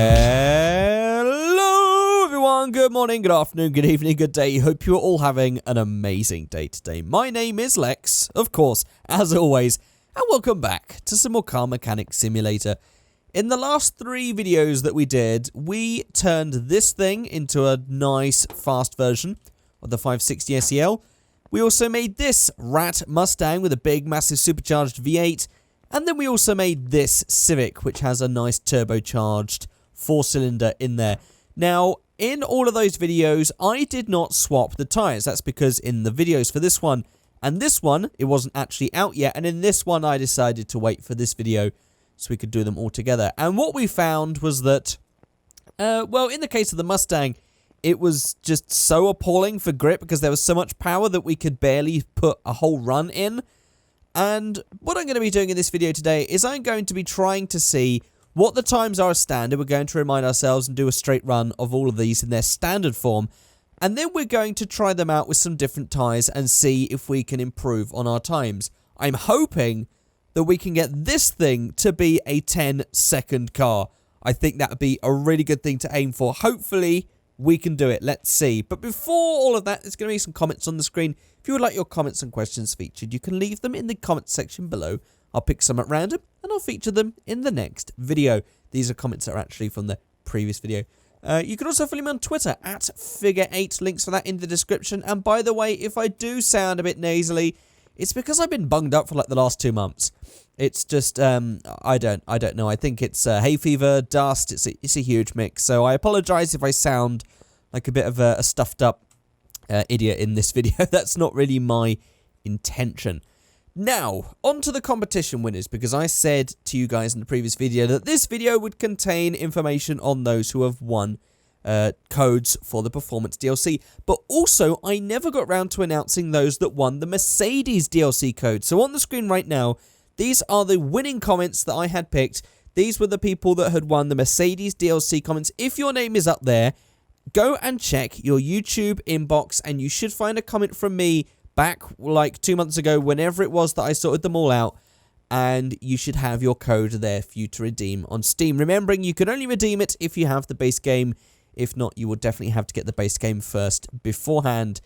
Hello everyone, good morning, good afternoon, good evening, good day. Hope you're all having an amazing day today. My name is Lex, of course, as always, and welcome back to some more Car Mechanic Simulator. In the last 3 videos that we did, we turned this thing into a nice fast version of the 560 SEL. We also made this rat Mustang with a big massive supercharged V8, and then we also made this Civic, which has a nice turbocharged 4-cylinder in there. Now, in all of those videos, I did not swap the tyres. That's because in the videos for this one and this one, it wasn't actually out yet. And in this one, I decided to wait for this video so we could do them all together. And what we found was that, well, in the case of the Mustang, it was just so appalling for grip because there was so much power that we could barely put a whole run in. And what I'm going to be doing in this video today is I'm going to be trying to see what the times are as standard. We're going to remind ourselves and do a straight run of all of these in their standard form. And then we're going to try them out with some different tyres and see if we can improve on our times. I'm hoping that we can get this thing to be a 10-second car. I think that would be a really good thing to aim for. Hopefully, we can do it. Let's see. But before all of that, there's going to be some comments on the screen. If you would like your comments and questions featured, you can leave them in the comment section below. I'll pick some at random, and I'll feature them in the next video. These are comments that are actually from the previous video. You can also follow me on Twitter, @Figure8. Links for that in the description. And by the way, if I do sound a bit nasally, it's because I've been bunged up for like the last 2 months. It's just, I don't know. I think it's hay fever, dust. It's a huge mix. So I apologize if I sound like a bit of a stuffed up idiot in this video. That's not really my intention. Now, on to the competition winners, because I said to you guys in the previous video that this video would contain information on those who have won codes for the Performance DLC, but also I never got around to announcing those that won the Mercedes DLC code. So on the screen right now, these are the winning comments that I had picked. These were the people that had won the Mercedes DLC comments. If your name is up there, go and check your YouTube inbox, and you should find a comment from me back like 2 months ago, whenever it was that I sorted them all out, and you should have your code there for you to redeem on Steam. Remembering, you can only redeem it if you have the base game. If not, you will definitely have to get the base game first beforehand.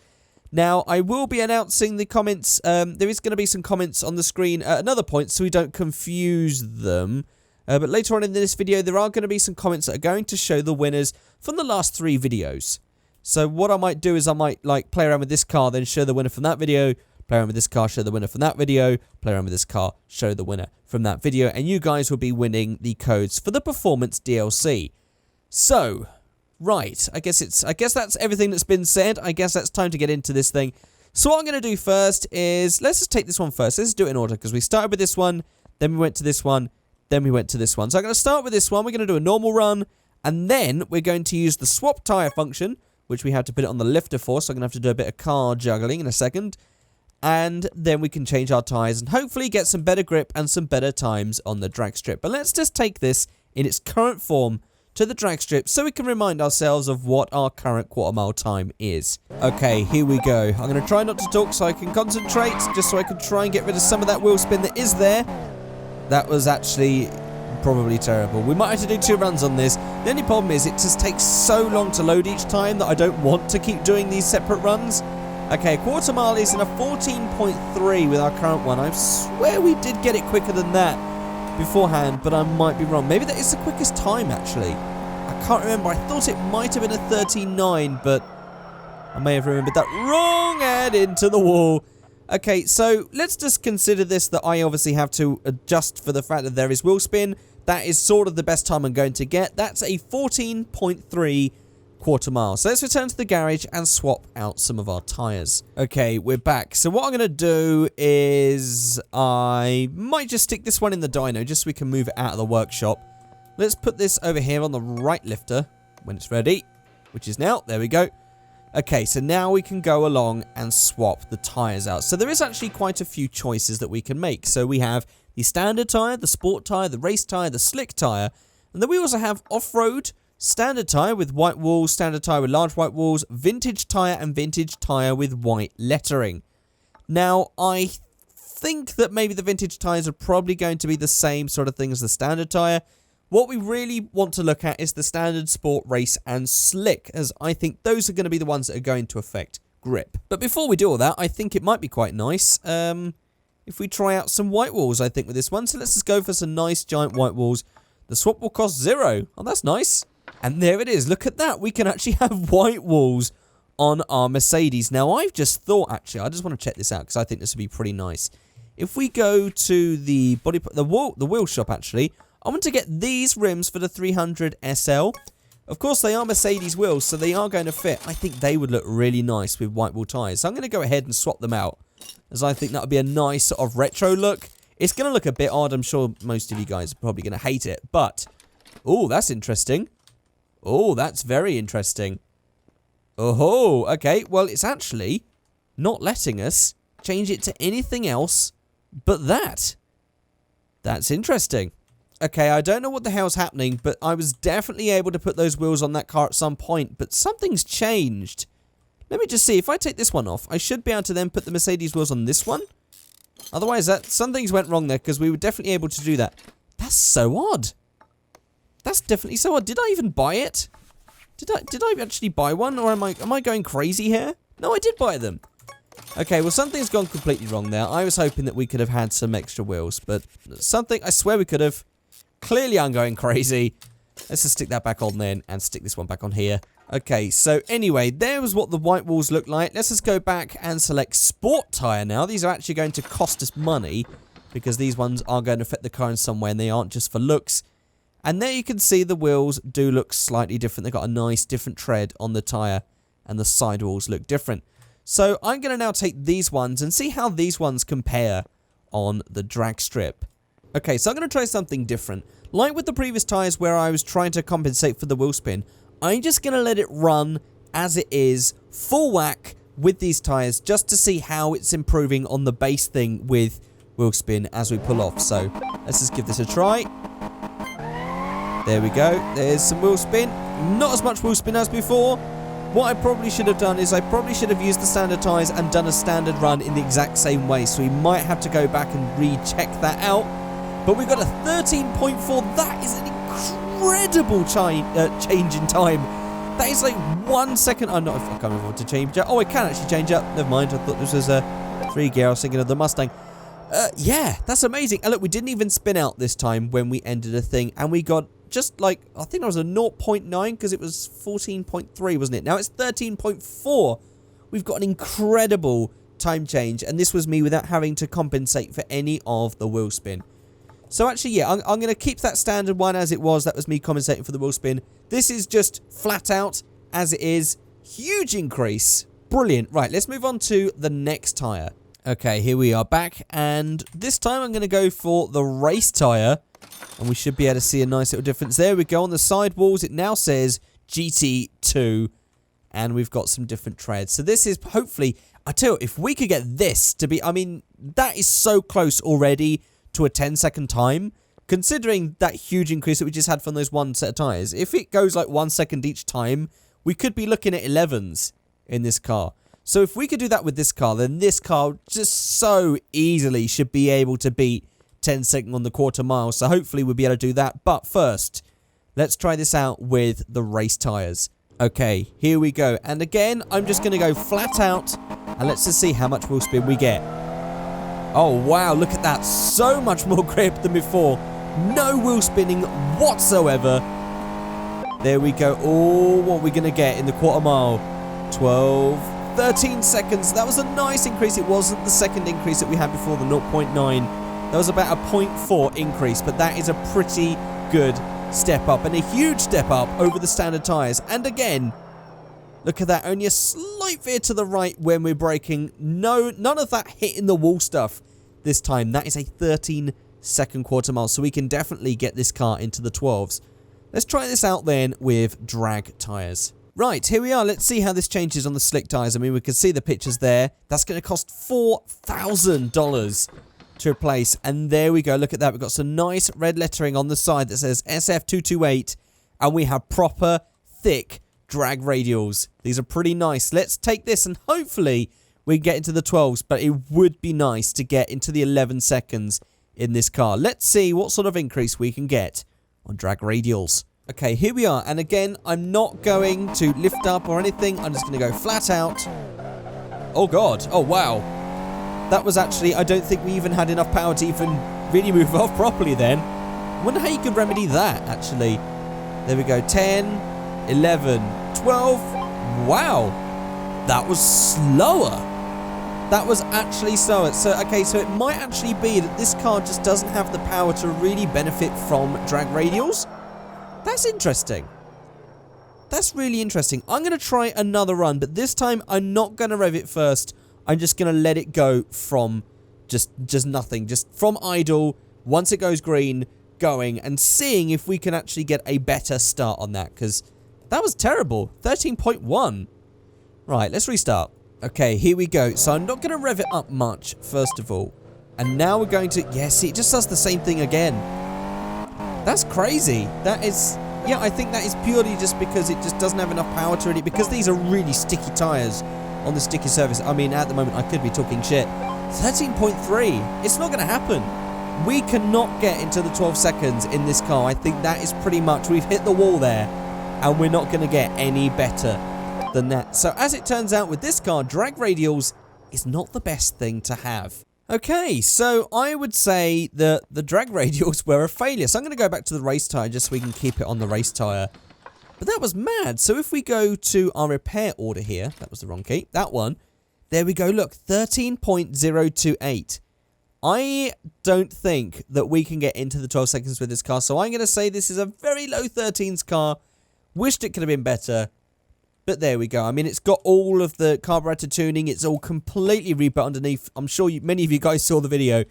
Now, I will be announcing the comments. There is going to be some comments on the screen at another point, so we don't confuse them. But later on in this video, there are going to be some comments that are going to show the winners from the last 3 videos. So what I might do is I might like play around with this car, then show the winner from that video, play around with this car, show the winner from that video, play around with this car, show the winner from that video, and you guys will be winning the codes for the Performance DLC. So, right, I guess that's everything that's been said. I guess that's time to get into this thing. So what I'm going to do first is, let's just take this one first. Let's do it in order, because we started with this one, then we went to this one, then we went to this one. So I'm going to start with this one. We're going to do a normal run, and then we're going to use the swap tyre function, which we have to put it on the lifter for, so I'm going to have to do a bit of car juggling in a second. And then we can change our tyres and hopefully get some better grip and some better times on the drag strip. But let's just take this in its current form to the drag strip so we can remind ourselves of what our current quarter mile time is. Okay, here we go. I'm going to try not to talk so I can concentrate, just so I can try and get rid of some of that wheel spin that is there. That was actually probably terrible. We might have to do 2 runs on this. The only problem is it just takes so long to load each time that I don't want to keep doing these separate runs. Okay, quarter mile is in a 14.3 with our current one. I swear we did get it quicker than that beforehand, but I might be wrong. Maybe that is the quickest time, actually. I can't remember. I thought it might have been a 39, but I may have remembered that wrong and into the wall. Okay, so let's just consider this, that I obviously have to adjust for the fact that there is wheel spin. That is sort of the best time I'm going to get. That's a 14.3 quarter mile. So let's return to the garage and swap out some of our tyres. Okay, we're back. So what I'm going to do is I might just stick this one in the dyno just so we can move it out of the workshop. Let's put this over here on the right lifter when it's ready, which is now. There we go. Okay, so now we can go along and swap the tyres out. So there is actually quite a few choices that we can make. So we have the standard tyre, the sport tyre, the race tyre, the slick tyre, and then we also have off-road, standard tyre with white walls, standard tyre with large white walls, vintage tyre, and vintage tyre with white lettering. Now, I think that maybe the vintage tyres are probably going to be the same sort of thing as the standard tyre. what we really want to look at is the standard, sport, race, and slick, as I think those are going to be the ones that are going to affect grip. But before we do all that, I think it might be quite nice if we try out some white walls, I think, with this one. So let's just go for some nice giant white walls. The swap will cost 0. Oh, that's nice. And there it is. Look at that. We can actually have white walls on our Mercedes. Now, I've just thought, actually, I just want to check this out because I think this would be pretty nice. If we go to the wheel shop, actually, I want to get these rims for the 300 SL. Of course, they are Mercedes wheels, so they are going to fit. I think they would look really nice with white wall tyres. So I'm going to go ahead and swap them out, as I think that would be a nice sort of retro look. It's going to look a bit odd. I'm sure most of you guys are probably going to hate it. But, oh, that's interesting. Oh, that's very interesting. Oh, okay. Well, it's actually not letting us change it to anything else but that. That's interesting. Okay, I don't know what the hell's happening, but I was definitely able to put those wheels on that car at some point, but something's changed. Let me just see. If I take this one off, I should be able to then put the Mercedes wheels on this one. Otherwise, something's went wrong there, because we were definitely able to do that. That's so odd. That's definitely so odd. Did I even buy it? Did I actually buy one, or am I going crazy here? No, I did buy them. Okay, well, something's gone completely wrong there. I was hoping that we could have had some extra wheels, but something, I swear we could have. Clearly, I'm going crazy. Let's just stick that back on then and stick this one back on here. Okay, so anyway, there was what the white walls look like. Let's just go back and select sport tyre now. These are actually going to cost us money because these ones are going to affect the car in some way and they aren't just for looks. And there you can see the wheels do look slightly different. They've got a nice different tread on the tyre and the sidewalls look different. So I'm going to now take these ones and see how these ones compare on the drag strip. Okay, so I'm going to try something different. Like with the previous tyres where I was trying to compensate for the wheel spin, I'm just going to let it run as it is, full whack with these tyres, just to see how it's improving on the base thing with wheel spin as we pull off. So let's just give this a try. There we go. There's some wheel spin. Not as much wheel spin as before. What I probably should have done is I probably should have used the standard tyres and done a standard run in the exact same way. So we might have to go back and recheck that out. But we've got a 13.4. That is an incredible change in time. That is like 1 second. I can't remember what to change. Oh, I can actually change up. Never mind. I thought this was a 3 gear. I was thinking of the Mustang. Yeah, that's amazing. And look, we didn't even spin out this time when we ended a thing. And we got just like, I think it was a 0.9 because it was 14.3, wasn't it? Now it's 13.4. We've got an incredible time change. And this was me without having to compensate for any of the wheel spin. So actually, yeah, I'm going to keep that standard one as it was. That was me compensating for the wheel spin. This is just flat out as it is. Huge increase. Brilliant. Right, let's move on to the next tyre. Okay, here we are back. And this time I'm going to go for the race tyre. And we should be able to see a nice little difference. There we go. On the sidewalls, it now says GT2. And we've got some different treads. So this is hopefully, I tell you, if we could get this to be, I mean, that is so close already to a 10-second time, considering that huge increase that we just had from those one set of tyres. If it goes like 1 second each time, we could be looking at 11s in this car. So if we could do that with this car, then this car just so easily should be able to beat 10 seconds on the quarter mile. So hopefully we'll be able to do that. But first, let's try this out with the race tyres. Okay, here we go. And again, I'm just going to go flat out and let's just see how much wheel spin we get. Oh, wow, look at that. So much more grip than before. No wheel spinning whatsoever. There we go. Oh, what are we going to get in the quarter mile? 12, 13 seconds. That was a nice increase. It wasn't the second increase that we had before, the 0.9. That was about a 0.4 increase, but that is a pretty good step up and a huge step up over the standard tyres. And again, look at that, only a slight veer to the right when we're braking. No, none of that hitting the wall stuff this time. That is a 13-second quarter mile, so we can definitely get this car into the 12s. Let's try this out then with drag tyres. Right, here we are. Let's see how this changes on the slick tyres. I mean, we can see the pictures there. That's going to cost $4,000 to replace. And there we go. Look at that. We've got some nice red lettering on the side that says SF228. And we have proper, thick drag radials. These are pretty nice. Let's take this and hopefully we can get into the 12s. But it would be nice to get into the 11 seconds in this car. Let's see what sort of increase we can get on drag radials. Okay, here we are. And again, I'm not going to lift up or anything. I'm just going to go flat out. Oh, God. Oh, wow. That was actually, I don't think we even had enough power to even really move off properly then. I wonder how you could remedy that, actually. There we go. 10, 11, 12. Wow. That was slower. That was actually slower. So, okay, so it might actually be that this car just doesn't have the power to really benefit from drag radials. That's interesting. That's really interesting. I'm going to try another run, but this time I'm not going to rev it first. I'm just going to let it go from just nothing. Just from idle, once it goes green, going and seeing if we can actually get a better start on that, because that was terrible. 13.1. Right, let's restart. Okay, here we go. So I'm not going to rev it up much, first of all. And now we're going to... Yeah, see, it just does the same thing again. That's crazy. That is... Yeah, I think that is purely just because it just doesn't have enough power to it. Because these are really sticky tyres on the sticky surface. I mean, at the moment, I could be talking shit. 13.3. It's not going to happen. We cannot get into the 12 seconds in this car. I think that is pretty much... We've hit the wall there. And we're not going to get any better than that. So as it turns out with this car, drag radials is not the best thing to have. Okay, so I would say that the drag radials were a failure. So I'm going to go back to the race tyre just so we can keep it on the race tyre. But that was mad. So if we go to our repair order here, that was the wrong key, that one, there we go, look, 13.028. I don't think that we can get into the 12 seconds with this car, so I'm going to say this is a very low 13s car. Wished it could have been better. But there we go. I mean, it's got all of the carburetor tuning. It's all completely rebuilt underneath. I'm sure many of you guys saw the video.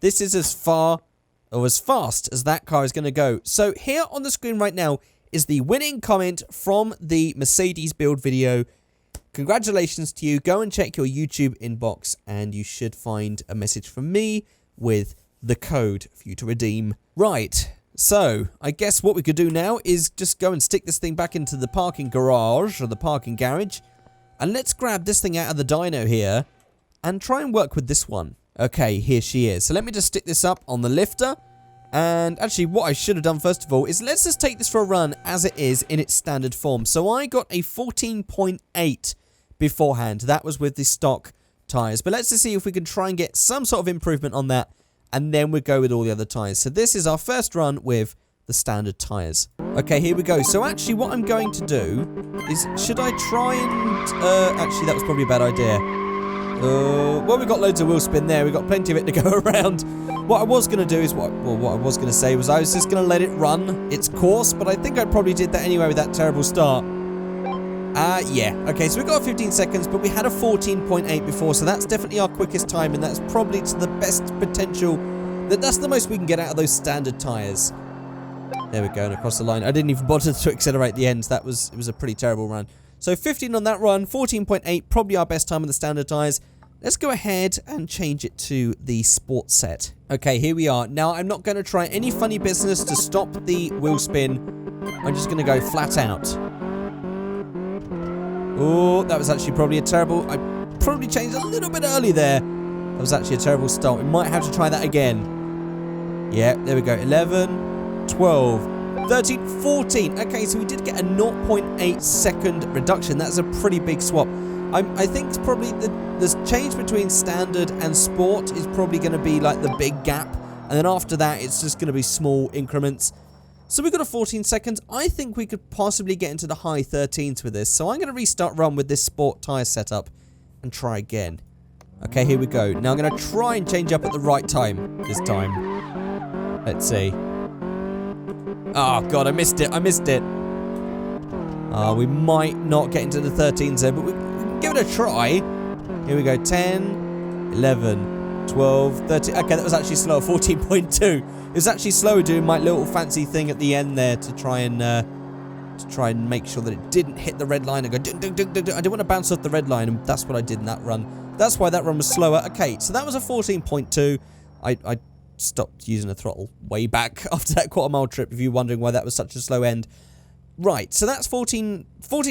This is as far or as fast as that car is going to go. So here on the screen right now is the winning comment from the Mercedes build video. Congratulations to you. Go and check your YouTube inbox and you should find a message from me with the code for you to redeem. Right. So, I guess what we could do now is just go and stick this thing back into the parking garage, or the parking garage. And let's grab this thing out of the dyno here, and try and work with this one. Okay, here she is. So let me just stick this up on the lifter. And actually, what I should have done first of all is let's just take this for a run as it is in its standard form. So I got a 14.8 beforehand. That was with the stock tyres. But let's just see if we can try and get some sort of improvement on that. And then we go with all the other tyres. So this is our first run with the standard tyres. Okay, here we go. So actually what I'm going to do is, should I try and... actually, that was probably a bad idea. Well, we've got loads of wheel spin there. We've got plenty of it to go around. What I was going to do is, what I was going to say was I was just going to let it run its course. But I think I probably did that anyway with that terrible start. Yeah. Okay, so we got 15 seconds, but we had a 14.8 before, so that's definitely our quickest time, and that's probably to the best potential. That's the most we can get out of those standard tyres. There we go, and across the line. I didn't even bother to accelerate the ends. It was a pretty terrible run. So 15 on that run, 14.8, probably our best time on the standard tyres. Let's go ahead and change it to the sport set. Okay, here we are. Now, I'm not going to try any funny business to stop the wheel spin. I'm just going to go flat out. Oh, that was actually probably a terrible... I probably changed a little bit early there. That was actually a terrible start. We might have to try that again. Yeah, there we go. 11, 12, 13, 14. Okay, so we did get a 0.8 second reduction. That's a pretty big swap. I think it's probably the change between standard and sport is probably going to be like the big gap. And then after that, it's just going to be small increments. So we've got a 14 seconds. I think we could possibly get into the high 13s with this. So I'm going to restart run with this sport tyre setup and try again. Okay, here we go. Now I'm going to try and change up at the right time this time. Let's see. Oh, God, I missed it. I missed it. We might not get into the 13s there, but we can give it a try. Here we go. 10, 11, 12, 13. Okay, that was actually slow. 14.2. It was actually slower doing my little fancy thing at the end there to try and make sure that it didn't hit the red line and go ding, ding, ding, ding, ding. I didn't want to bounce off the red line, and that's what I did in that run. That's why that run was slower. Okay, so that was a 14.2. I stopped using the throttle way back after that quarter-mile trip, if you're wondering why that was such a slow end. Right, so that's 14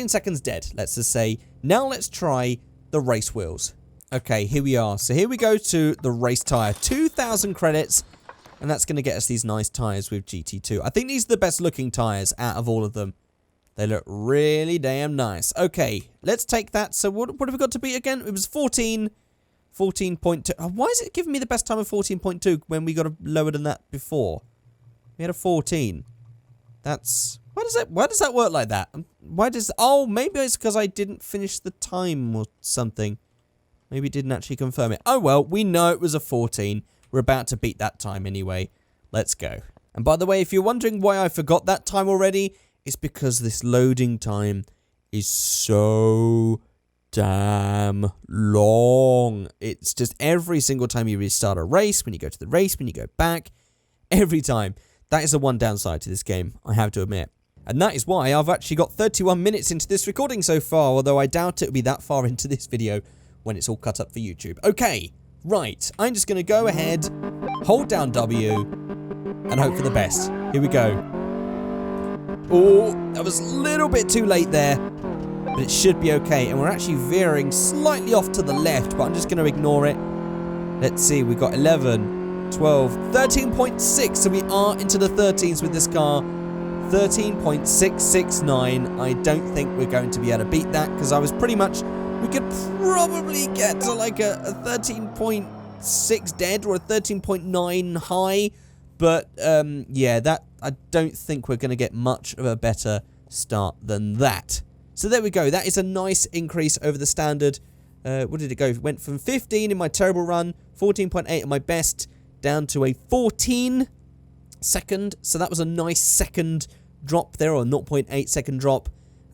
seconds dead, let's just say. Now let's try the race wheels. Okay, here we are. So here we go to the race tyre. 2,000 credits. And that's going to get us these nice tyres with GT2. I think these are the best looking tyres out of all of them. They look really damn nice. Okay, let's take that. So what have we got to beat again? It was 14... 14.2. Why is it giving me the best time of 14.2 when we got a lower than that before? We had a 14. That's... Why does that work like that? Why does... Oh, maybe it's because I didn't finish the time or something. Maybe it didn't actually confirm it. Oh, well, we know it was a 14. We're about to beat that time anyway. Let's go. And by the way, if you're wondering why I forgot that time already, it's because this loading time is so damn long. It's just every single time you restart a race, when you go to the race, when you go back, every time. That is the one downside to this game, I have to admit. And that is why I've actually got 31 minutes into this recording so far, although I doubt it will be that far into this video when it's all cut up for YouTube. Okay, right, I'm just going to go ahead, hold down W, and hope for the best. Here we go. Oh, that was a little bit too late there. But it should be okay. And we're actually veering slightly off to the left, but I'm just going to ignore it. Let's see, we've got 11, 12, 13.6. So we are into the 13s with this car. 13.669. I don't think we're going to be able to beat that because I was pretty much... We could probably get to like a 13.6 dead or a 13.9 high. But yeah, that I don't think we're going to get much of a better start than that. So there we go. That is a nice increase over the standard. What did it go? It went from 15 in my terrible run, 14.8 in my best, down to a 14 second. So that was a nice second drop there, or 0.8 second drop.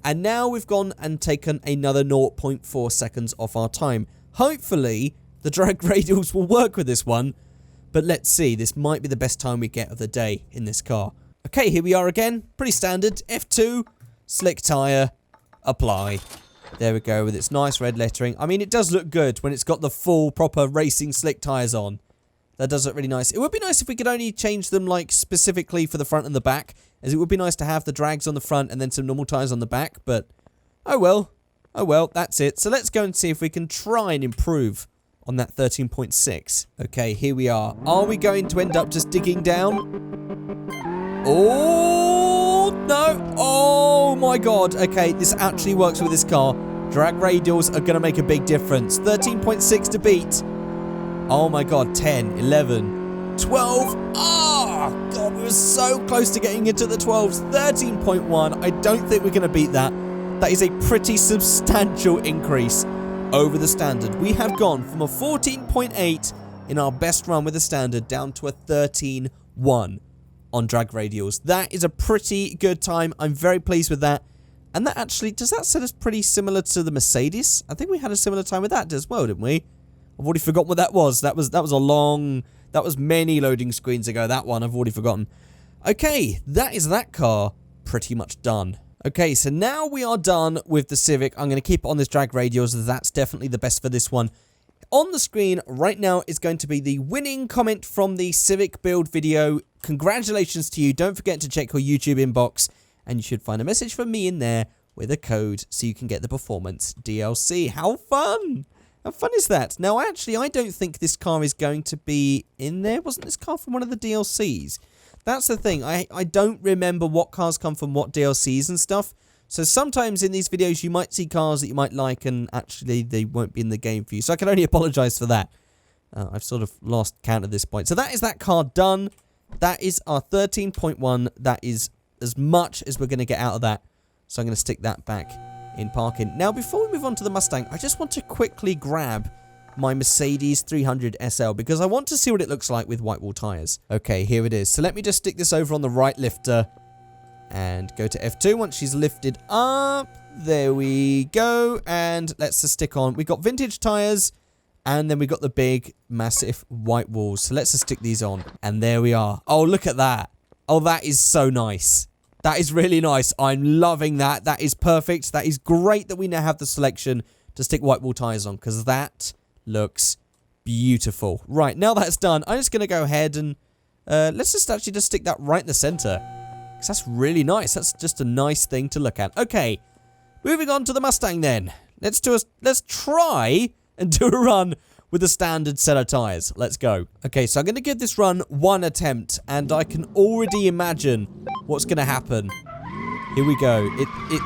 And now we've gone and taken another 0.4 seconds off our time. Hopefully, the drag radials will work with this one. But let's see. This might be the best time we get of the day in this car. Okay, here we are again. Pretty standard. F2, slick tyre. Apply. There we go with its nice red lettering. I mean, it does look good when it's got the full proper racing slick tyres on. That does look really nice. It would be nice if we could only change them like specifically for the front and the back, as it would be nice to have the drags on the front and then some normal tyres on the back, but oh well. Oh well, that's it. So let's go and see if we can try and improve on that 13.6. Okay, here we are. Are we going to end up just digging down? Oh, no. Oh, my God. Okay, this actually works with this car. Drag radials are going to make a big difference. 13.6 to beat. Oh, my God. 10, 11, 12. Oh, God, we were so close to getting into the 12s. 13.1. I don't think we're going to beat that. That is a pretty substantial increase over the standard. We have gone from a 14.8 in our best run with the standard down to a 13.1 on drag radials. That is a pretty good time. I'm very pleased with that. And that actually, does that set us pretty similar to the Mercedes? I think we had a similar time with that as well, didn't we? I've already forgotten what that was. That was many loading screens ago, that one. I've already forgotten. Okay, that is that car pretty much done. Okay, so now we are done with the Civic. I'm going to keep it on this drag radials. That's definitely the best for this one. On the screen right now is going to be the winning comment from the Civic build video. Congratulations to you. Don't forget to check your YouTube inbox, and you should find a message from me in there with a code so you can get the Performance DLC. How fun! How fun is that? Now, actually, I don't think this car is going to be in there. Wasn't this car from one of the DLCs? That's the thing. I don't remember what cars come from what DLCs and stuff. So sometimes in these videos you might see cars that you might like and actually they won't be in the game for you. So I can only apologise for that. I've sort of lost count at this point. So that is that car done. That is our 13.1. That is as much as we're going to get out of that. So I'm going to stick that back in parking. Now before we move on to the Mustang, I just want to quickly grab my Mercedes 300 SL because I want to see what it looks like with white wall tyres. Okay, here it is. So let me just stick this over on the right lifter and go to F2 once she's lifted up. There we go. And let's just stick on. We've got vintage tyres and then we got the big, massive white walls. So let's just stick these on. And there we are. Oh, look at that. Oh, that is so nice. That is really nice. I'm loving that. That is perfect. That is great that we now have the selection to stick white wall tyres on because that looks beautiful. Right, now that's done, I'm just going to go ahead and let's just actually just stick that right in the center. Because that's really nice. That's just a nice thing to look at. Okay, moving on to the Mustang then. Let's try and do a run with the standard set of tyres. Let's go. Okay, so I'm going to give this run one attempt, and I can already imagine what's going to happen. Here we go.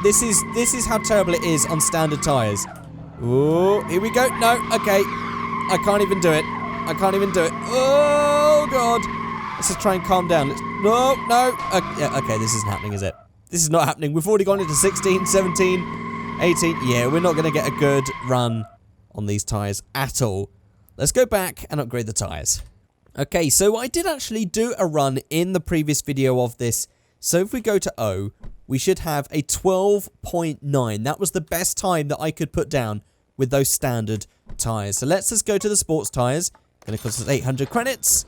This is how terrible it is on standard tyres. Oh, here we go. No, okay. I can't even do it. I can't even do it. Oh, God. Let's just try and calm down. No. Yeah, okay, this isn't happening, is it? This is not happening. We've already gone into 16, 17, 18. Yeah, we're not going to get a good run on these tyres at all. Let's go back and upgrade the tyres. Okay, so I did actually do a run in the previous video of this. So if we go to O, we should have a 12.9. That was the best time that I could put down with those standard tyres. So let's just go to the sports tyres. Going to cost us 800 credits.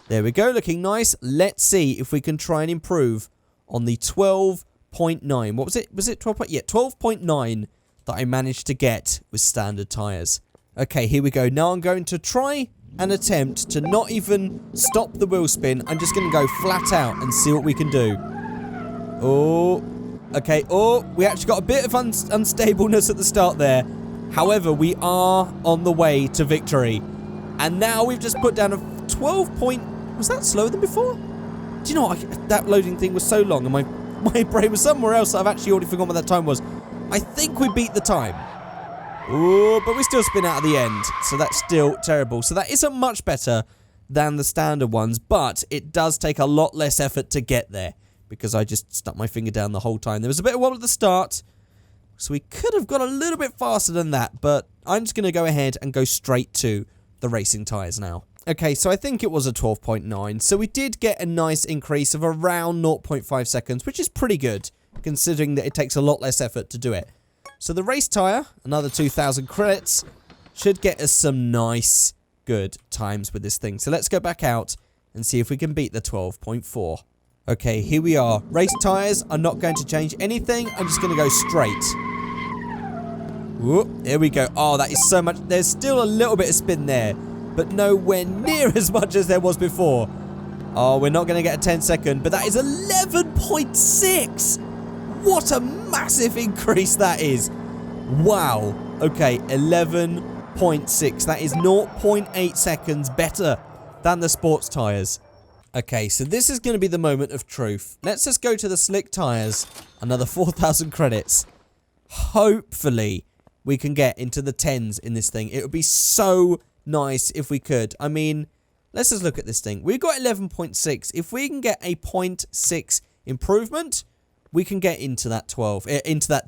There we go, looking nice. Let's see if we can try and improve on the 12.9. What was it? Was it 12? Yeah, 12.9 that I managed to get with standard tyres. Okay, here we go. Now I'm going to try and attempt to not even stop the wheel spin. I'm just going to go flat out and see what we can do. Oh, okay. Oh, we actually got a bit of unstableness at the start there. However, we are on the way to victory. And now we've just put down a 12 point... Was that slower than before? Do you know what? That loading thing was so long and my brain was somewhere else. I've actually already forgotten what that time was. I think we beat the time. Oh, but we still spin out at the end. So that's still terrible. So that isn't much better than the standard ones. But it does take a lot less effort to get there. Because I just stuck my finger down the whole time. There was a bit of wobble at the start. So we could have got a little bit faster than that. But I'm just going to go ahead and go straight to the racing tyres now. Okay, so I think it was a 12.9. So we did get a nice increase of around 0.5 seconds. Which is pretty good. Considering that it takes a lot less effort to do it. So the race tyre, another 2,000 credits, should get us some nice, good times with this thing. So let's go back out and see if we can beat the 12.4. Okay, here we are. Race tyres, I'm not going to change anything. I'm just going to go straight. Whoop, here we go. Oh, that is so much. There's still a little bit of spin there, but nowhere near as much as there was before. Oh, we're not going to get a 10-second, but that is 11.6. What a massive increase that is. Wow. Okay, 11.6. That is 0.8 seconds better than the sports tyres. Okay, so this is going to be the moment of truth. Let's just go to the slick tyres. Another 4,000 credits. Hopefully, we can get into the 10s in this thing. It would be so nice if we could. I mean, let's just look at this thing. We've got 11.6. If we can get a 0.6 improvement, we can get into that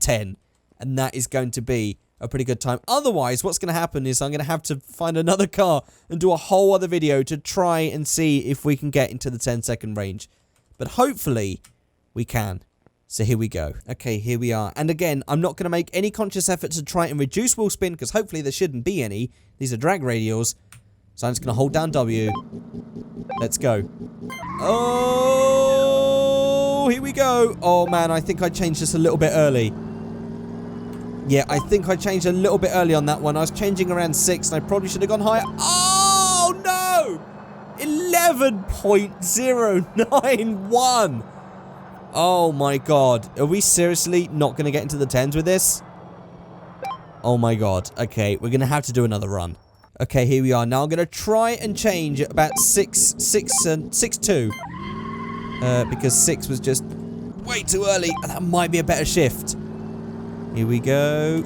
10, and that is going to be a pretty good time. Otherwise, what's going to happen is I'm going to have to find another car and do a whole other video to try and see if we can get into the 10-second range. But hopefully, we can. So here we go. Okay, here we are. And again, I'm not going to make any conscious effort to try and reduce wheel spin, because hopefully there shouldn't be any. These are drag radials. So I'm just going to hold down W. Let's go. Oh, here we go. Oh, man, I think I changed this a little bit early. Yeah, I think I changed a little bit early on that one. I was changing around 6, and I probably should have gone higher. Oh, no! 11.091. Oh, my God. Are we seriously not going to get into the 10s with this? Oh, my God. Okay, we're going to have to do another run. Okay, here we are. Now I'm going to try and change about 6.2. Because 6 was just way too early. And that might be a better shift. Here we go.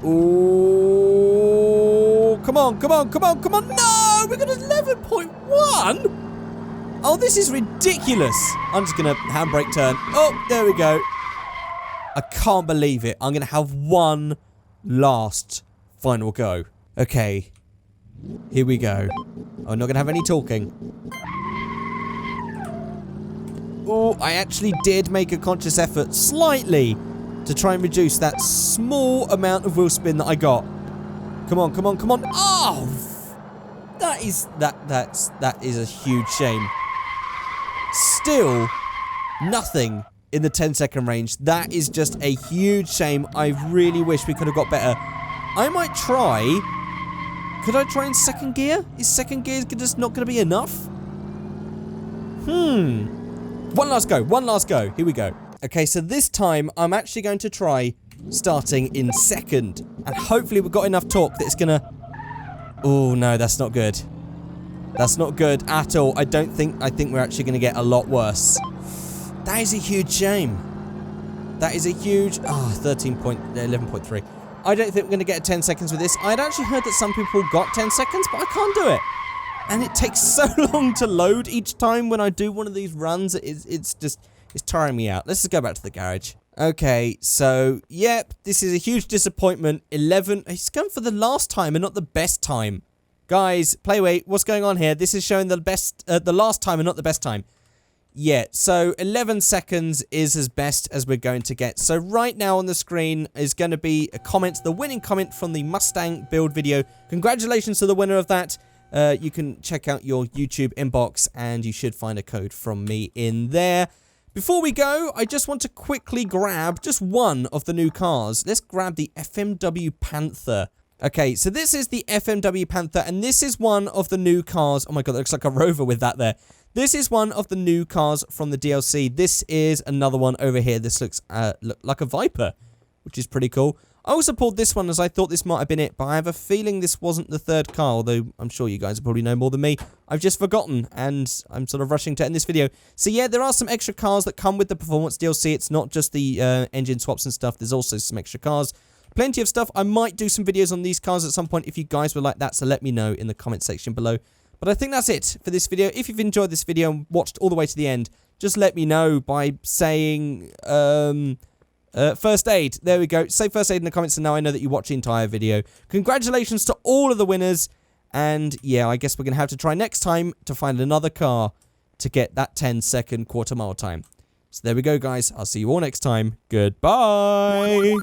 Ooh. Come on, come on, come on, come on. No, we got 11.1. Oh, this is ridiculous. I'm just going to handbrake turn. Oh, there we go. I can't believe it. I'm going to have one last final go. Okay. Here we go. I'm not going to have any talking. Oh, I actually did make a conscious effort slightly to try and reduce that small amount of wheel spin that I got. Come on, come on, come on. Oh! That is a huge shame. Still, nothing in the 10-second range. That is just a huge shame. I really wish we could have got better. I might try. Could I try in second gear? Is second gear just not going to be enough? One last go. One last go. Here we go. Okay, so this time I'm actually going to try starting in second. And hopefully we've got enough torque that it's going to Oh, no, that's not good. That's not good at all. I think we're actually going to get a lot worse. That is a huge shame. That is a huge... 11.3. I don't think we're going to get 10 seconds with this. I'd actually heard that some people got 10 seconds, but I can't do it. And it takes so long to load each time when I do one of these runs. It's tiring me out. Let's just go back to the garage. Okay, so, yep, this is a huge disappointment. 11... He's going for the last time and not the best time. Guys, Playway, what's going on here? This is showing the last time and not the best time. Yeah, so 11 seconds is as best as we're going to get. So right now on the screen is going to be a comment, the winning comment from the Mustang build video. Congratulations to the winner of that. You can check out your YouTube inbox and you should find a code from me in there. Before we go, I just want to quickly grab just one of the new cars. Let's grab the FMW Panther. Okay, so this is the FMW Panther, and this is one of the new cars. Oh my god, that looks like a Rover with that there. This is one of the new cars from the DLC. This is another one over here. This looks like a Viper, which is pretty cool. I also pulled this one as I thought this might have been it, but I have a feeling this wasn't the third car, although I'm sure you guys probably know more than me. I've just forgotten, and I'm sort of rushing to end this video. So yeah, there are some extra cars that come with the Performance DLC. It's not just the engine swaps and stuff. There's also some extra cars. Plenty of stuff. I might do some videos on these cars at some point if you guys would like that, so let me know in the comment section below. But I think that's it for this video. If you've enjoyed this video and watched all the way to the end, just let me know by saying first aid. There we go. Say first aid in the comments, and now I know that you watched the entire video. Congratulations to all of the winners. And yeah, I guess we're going to have to try next time to find another car to get that 10-second quarter mile time. So there we go, guys. I'll see you all next time. Goodbye.